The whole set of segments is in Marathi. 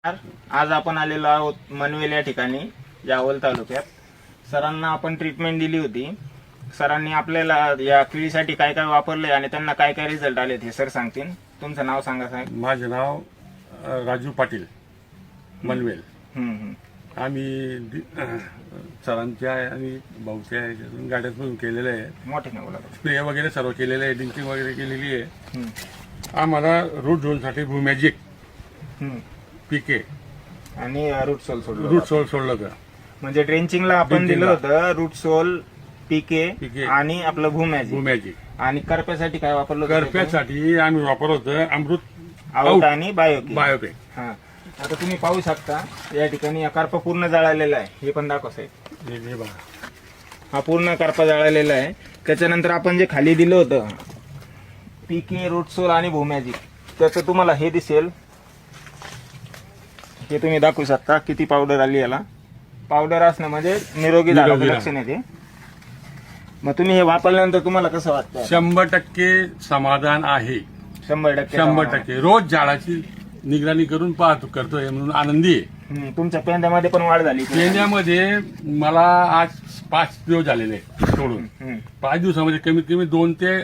आज आपण आलेलो आहोत मनवेल या ठिकाणी यावल तालुक्यात. सरांना आपण ट्रीटमेंट दिली होती. सरांनी आपल्याला या किडीसाठी काय काय वापरले आणि त्यांना काय काय रिझल्ट आले हे सर सांगतील. तुमचं नाव सांगा साहेब. माझे नाव राजू पाटील मनवेल. आम्ही सरांच्या आणि भाऊच्या गाड्यातून केलेले आहे. मोठे नाही बोला. स्प्रे वगैरे सर्व केलेले आहे, ड्रिंकिंग वगैरे केलेली आहे. आम्हाला रूट झोनसाठी भूमॅजिक पीके आणि रूट सोल सोडलं. रूट सोल सोडलं का म्हणजे ड्रेंचिंगला आपण दिलं होतं रूट सोल पीके आणि आपलं भूमॅजिक. आणि करप्यासाठी काय वापरलं होतं? करप्यासाठी आम्ही वापरत होतं अमृत आउट आणि बायोके. बायोटेक. आता तुम्ही पाहू शकता या ठिकाणी करपा पूर्ण जळालेला आहे. हे पण दाखव साहेब. हे बघा, हा पूर्ण करपा जळालेला आहे. त्याच्यानंतर आपण जे खाली दिलं होतं पीके रूट सोल आणि भूमॅजिक त्याचं तुम्हाला हे दिसेल. हे तुम्ही दाखवू शकता किती पावडर आली याला. पावडर असणं म्हणजे निरोगी झाडाचं लक्षण आहे ते. मग तुम्ही हे वापरल्यानंतर तुम्हाला कसं वाटतं? 100% समाधान आहे. 100% रोज झाडाची निगराणी करून पाहतो करतोय म्हणून आनंदी आहे. तुमच्या पेंद्यामध्ये पण वाढ झाली. पेंद्यामध्ये मला आज 5 दिवस झालेले सोडून 5 दिवसामध्ये कमीत कमी 2 ते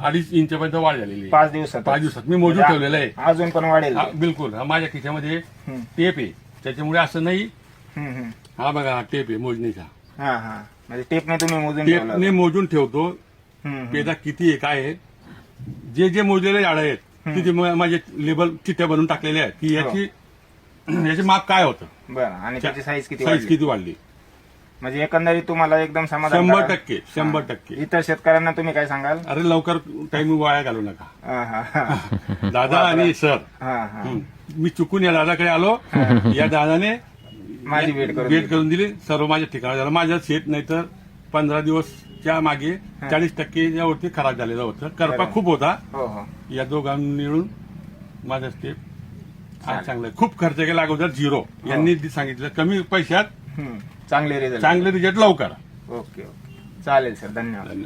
2.5 इंचापर्यंत वाढ झालेली आहे. 5 दिवसात. 5 दिवसात मी मोजून ठेवलेलं आहे. अजून पण वाढेल. बिलकुल. हा माझ्या खिशामध्ये टेप आहे, त्याच्यामुळे असं नाही. हा बघा, हा टेप आहे मोजणीचा. म्हणजे टेपने तुम्ही मोजून टेपने मोजून ठेवतो पेदा किती आहे, काय आहे. जे मोजलेले झाडं आहेत तिथे माझे लेबल चिठ्ठ्या बनवून टाकलेल्या आहेत की याची माप काय होतं. बरं. आणि त्याची साईज साईज किती वाढली. म्हणजे एकंदरीत तुम्हाला एकदम समाधान. 100%. इतर शेतकऱ्यांना तुम्ही काय सांगाल? अरे लवकर टाइम वाया घालू नका. दादा आणि सर, मी चुकून या दादाकडे आलो. या दादाने माझी भेट करून दिली. सर्व माझ्या ठिकाणी झालं. माझं शेत नाही तर 15 दिवसच्या मागे 40% यावरती खराब झालेलं होतं. करपा खूप होता. या दोघांनी मिळून माझं स्टेप चांगलं. खूप खर्च केला अगोदर 0. यांनी सांगितलं कमी पैशात चांगले रिझल्ट लवकर. ओके. चालेल सर. धन्यवाद.